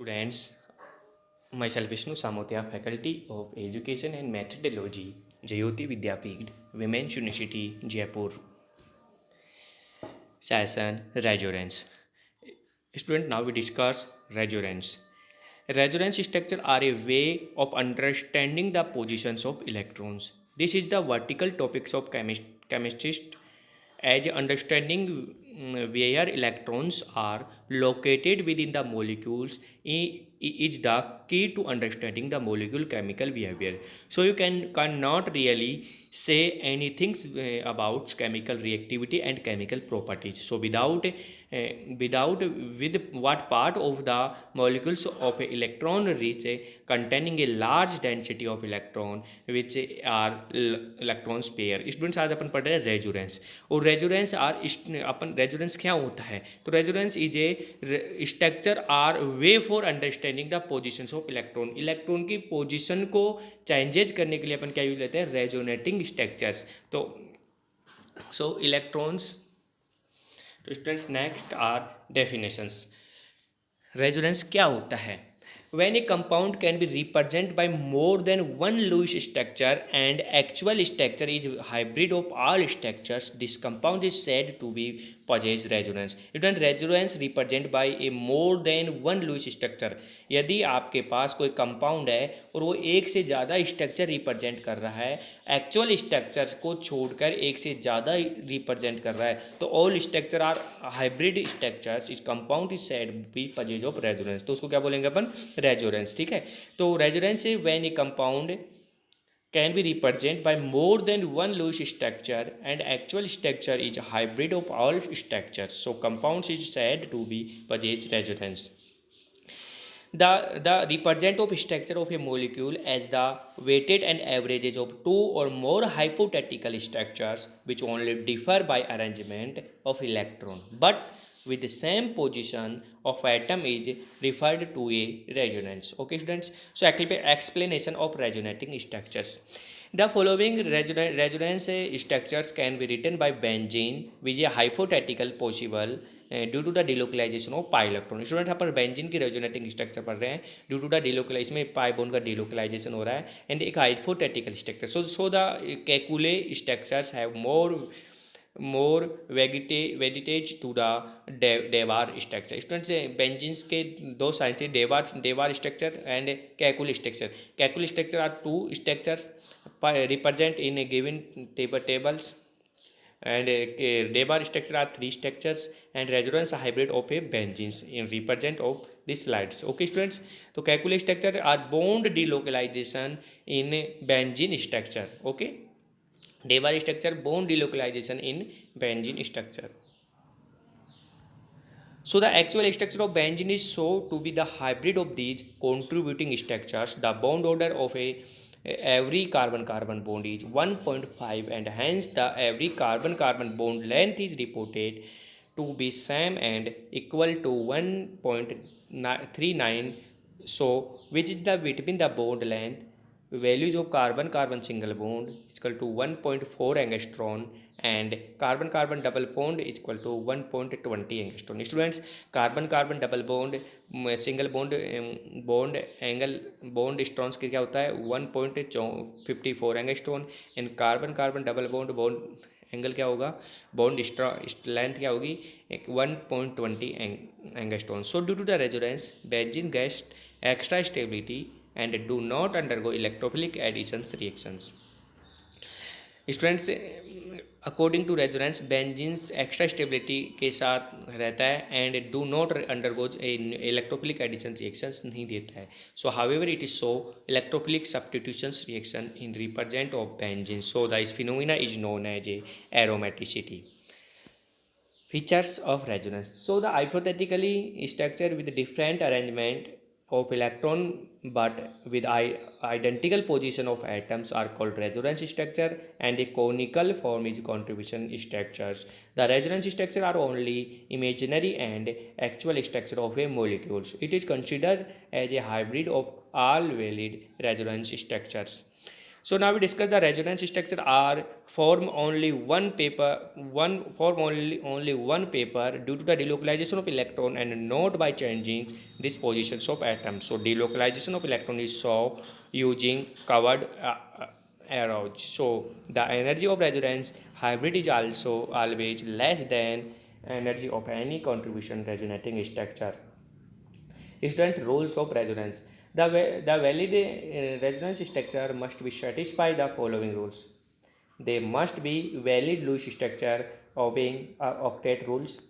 Students, myself Vishnu Samotia, Faculty of Education and Methodology, Jayoti Vidyapeeth, Women's University, Jaipur. Session Resonance. Student, now we discuss resonance. Resonance structure are a way of understanding the positions of electrons. This is the vertical topics of chemistry as understanding where electrons are located within the molecules is the key to understanding the molecule chemical behavior. So you cannot really say anything about chemical reactivity and chemical properties. So without with what part of the molecules of a electron reach containing a large density of electron which are electrons pair. Students आज अपन पढ़ रहे हैं resonance. और resonance अपन resonance क्या होता है? तो resonance is a structure or way for understanding the position of electron. Electron की पोजिशन को चेंजेज करने के लिए अपन क्या यूज लेते हैं? Resonating structures. तो सो इलेक्ट्रॉन्स. तो students next are definitions. Resonance क्या होता है? When a compound can be represented by more than one Lewis structure and actual structure is hybrid of all structures, this compound is said to be possess resonance. Student, resonance represented by a more than one Lewis structure. यदि आपके पास कोई compound है और वो एक से ज़्यादा structure represent कर रहा है, एक्चुअल स्ट्रक्चर्स को छोड़कर एक से ज़्यादा रिप्रेजेंट कर रहा है, तो all structure are hybrid structures. इस compound is said be possess of resonance. तो उसको क्या बोलेंगे अपन? रेजोनेंस. ठीक है. तो रेजोनेंस है when A compound can be represented by more than one Lewis structure and actual structure is a hybrid of all structures. So compounds is said to be possess resonance. The represent of structure of a molecule as the weighted and averages of two or more hypothetical structures which only differ by arrangement of electron but with the same position of atom is referred to a resonance. Okay students, so explanation of resonating structures. The following resonance structures can be written by benzene which is a hypothetical possible due to the delocalisation of pi electron. Student यहाँ पर benzene की resonating structure पढ़ रहे हैं. Due to the delocalise में पाई bone का delocalisation हो रहा है एंड एक hypothetical structure. So the Kekule structures have more weightage to the Dewar structure. Students benzenes के दो साइन थे, Dewar structure and Kekule structure. Kekule structure are two structures represent in a given tables and Debar structure are three structures and resonance hybrid of a benzenes in represent of these slides. Okay students, so calculate structure are bond delocalization in benzene structure. Okay, Debar structure bond delocalization in benzene structure. So the actual structure of benzene is shown to be the hybrid of these contributing structures. The bond order of every carbon-carbon bond is 1.5 and hence the every carbon-carbon bond length is reported to be same and equal to 1.39. So which is the between the bond length values of carbon-carbon single bond is equal to 1.4 angstrom and carbon-carbon double bond is equal to 1.20 angstrom. Students, carbon-carbon double bond single bond angle bond strengths की क्या होता है? 1.54 angstrom. And carbon double bond angle क्या होगा? Bond length क्या होगी? 1.20 angstrom. So due to the resonance benzene gets extra stability and do not undergo electrophilic additions reactions. Students, according to resonance benzenes extra stability के साथ रहता है and do not undergoes electrophilic addition reactions नहीं देता है. So however it is show electrophilic substitutions reaction in represent of benzene. So the phenomena is known as a aromaticity. Features of resonance. So the hypothetically structure with different arrangement of electron but with identical position of atoms are called resonance structure and the conical form is contribution structures. The resonance structure are only imaginary and actual structure of a molecules. It is considered as a hybrid of all valid resonance structures. So now we discuss the resonance structure are form only one paper, only one paper due to the delocalization of electron and not by changing these positions of atoms. So delocalization of electron is so using covered arrows. So the energy of resonance hybrid is also always less than energy of any contribution resonating structure. Student rules of resonance. The valid resonance structure must be satisfy the following rules. They must be valid Lewis structure obeying octet rules.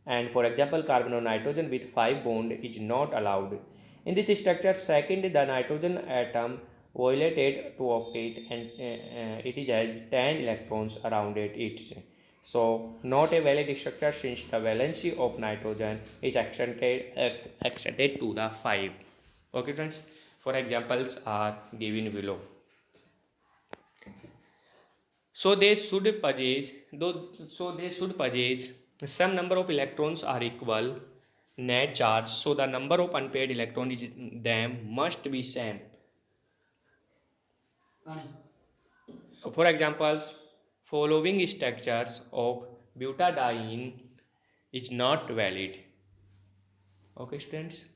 And for example, carbon or nitrogen with 5 bond is not allowed. In this structure, second the nitrogen atom violated to octet and it has 10 electrons around it. So not a valid structure since the valency of nitrogen is extended to the 5. Okay friends, for examples are given below. So they should possess some number of electrons are equal net charge. So the number of unpaired electrons in them must be same. For examples, following structures of butadiene is not valid. Okay, students.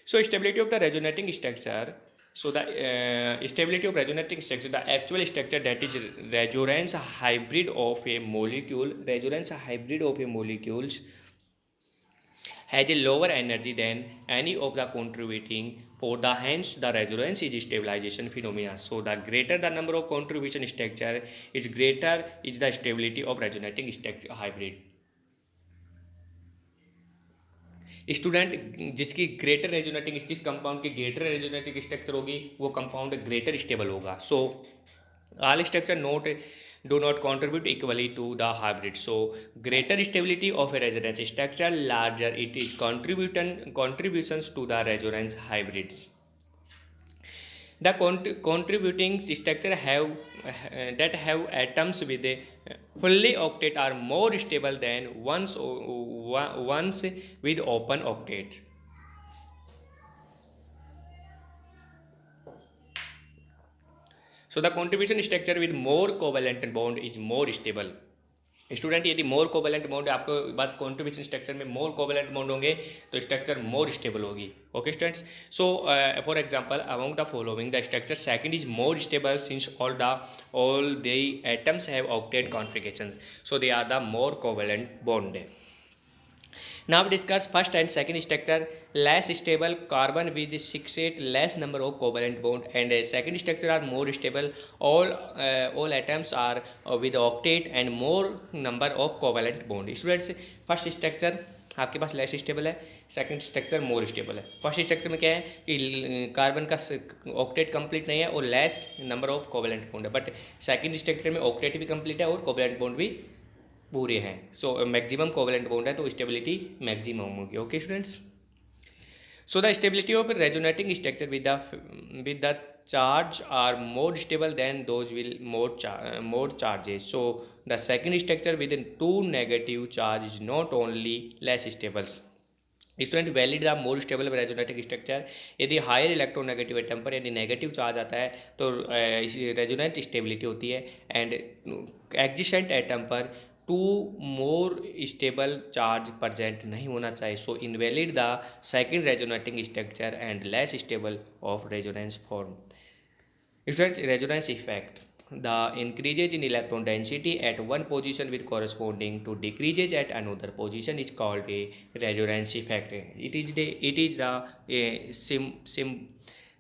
So stability of the resonating structure. So the stability of resonating structure, the actual structure that is resonance hybrid of a molecule, has a lower energy than any of the contributing for the hence the resonance is stabilization phenomena. So the greater the number of contribution structure is greater is the stability of resonating structure hybrid. Student जिसकी greater resonating जिस compound की greater resonating structure होगी वो compound greater stable होगा. सो all structure do not contribute equally to the hybrid. So greater stability of a resonance structure, larger it is contributions to the resonance hybrids. The contributing structure that have atoms with a fully octet are more stable than ones with open octets. So the contribution structure with more covalent bond is more stable. Student यदि मोर covalent bond आपको बात contribution structure में मोर covalent bond होंगे तो structure more stable होगी. Okay students. So for example among the following the structure second is more stable since all the atoms have octet configurations, so they are the more covalent bond. Now we discuss first and second structure. Less stable carbon with 6-8 less number of covalent bond, and second structure are more stable. All atoms are with octet and more number of covalent bond. Students, first structure आपके पास less stable है, second structure more stable है. First structure में क्या है कि carbon का octet complete नहीं है और less number of covalent bond है, बट सेकंड स्ट्रक्चर में ऑक्टेट भी कंप्लीट है और कोवेलेंट बॉन्ड भी पूरे हैं. सो मैक्सिमम कोवेलेंट बॉन्ड है तो स्टेबिलिटी मैक्सिमम होगी. Okay students. So the stability of resonating structure with the charge are more stable than those with more charges. So the second structure with 2 negative charge is not only less stable. Student valid the more stable resonating structure. यदि higher electronegative atom पर यदि negative charge आता है तो resonant stability होती है, and existent atom पर 2 more stable charge present नहीं होना चाहिए. So invalid the second resonating structure and less stable of resonance form. Students, resonance effect. The increases in electron density at one position with corresponding to decreases at another position is called a resonance effect. It is the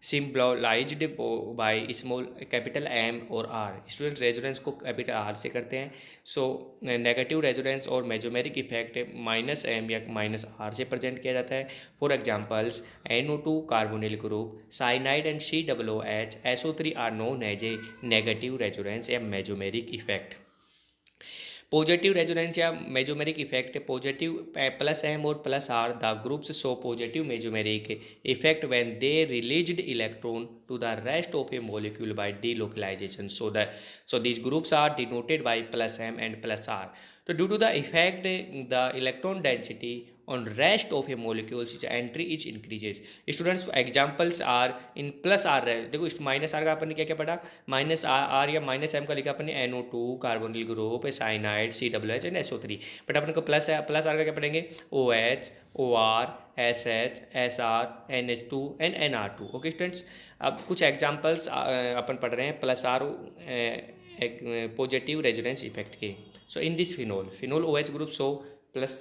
symbolized by small capital M और R. Student resonance को capital R से करते हैं. So negative resonance और mesomeric effect -M या -R से present किया जाता है. For examples NO2 carbonyl group, cyanide and COOH, SO3 are known as a negative resonance या मेजोमेरिक इफेक्ट. पॉजिटिव रेजोनेंस या मेजोमेरिक इफेक्ट. पॉजिटिव +M और +R the groups show positive mesomeric effect when they released electron to the rest of a molecule bye delocalization. So these groups are denoted by +M and +R. So due to the effect, the electron density on rest of a molecule its entry is increases. Students examples are in plus r है, देखो minus are का अपन ने क्या क्या पढ़ा, minus R या minus M का लिखा अपन ने NO2 carbonyl group cyanide COOH and SO3, but अपन को प्लस है, प्लस आर का क्या पढ़ेंगे OH OR SH SR NH2 and NR2। Okay students, अब कुछ एग्जाम्पल्स अपन पढ़ रहे हैं plus R positive resonance effect के। So in this phenol OH group show plus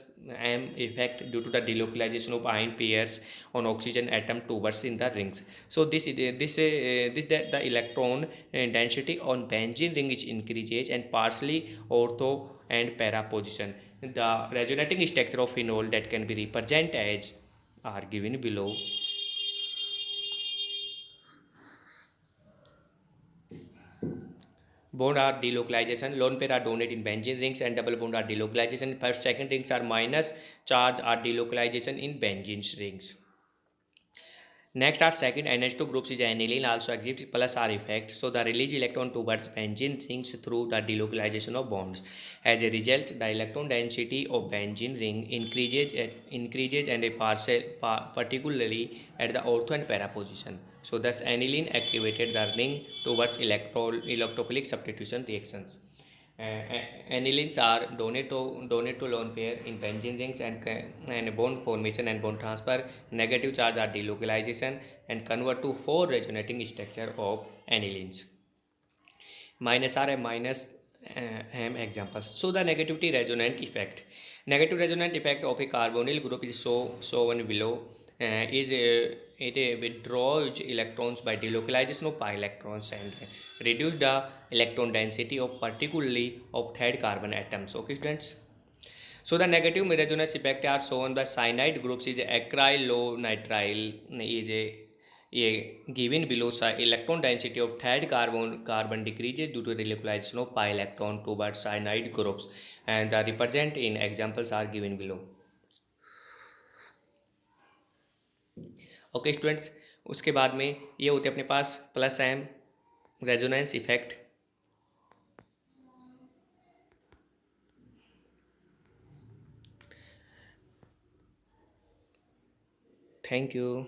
M effect due to the delocalization of ion pairs on oxygen atom towards in the rings. So this that the electron density on benzene ring is increases and partially ortho and para position. The resonating structure of phenol that can be represented as are given below. Bond are delocalization, lone pair are donate in benzene rings, and double bond are delocalization. First second rings are minus charge are delocalization in benzene rings. Next are second NH2 groups is aniline also exhibits plus R effect. So the release electron towards benzene rings through the delocalization of bonds. As a result, the electron density of benzene ring increases and a particularly at the ortho and para position. So thus aniline activated the ring towards electrophilic substitution reactions. Anilines are donate to lone pair in benzene rings and bond formation and bond transfer. Negative charge are delocalization and convert to 4 resonating structure of anilines. Minus R and minus M examples. So the negativity resonant effect. Negative resonant effect of a carbonyl group is shown below. It withdraws electrons by delocalization of pi electrons and reduce the electron density of particularly of third carbon atoms. Okay students. So the negative resonance effect are shown by cyanide groups is acrylonitrile is a given below. Electron density of third carbon decreases due to relocalization of pi electron towards cyanide groups, and the represent in examples are given below. Okay students, उसके बाद में ये होते हैं अपने पास plus M resonance effect. Thank you.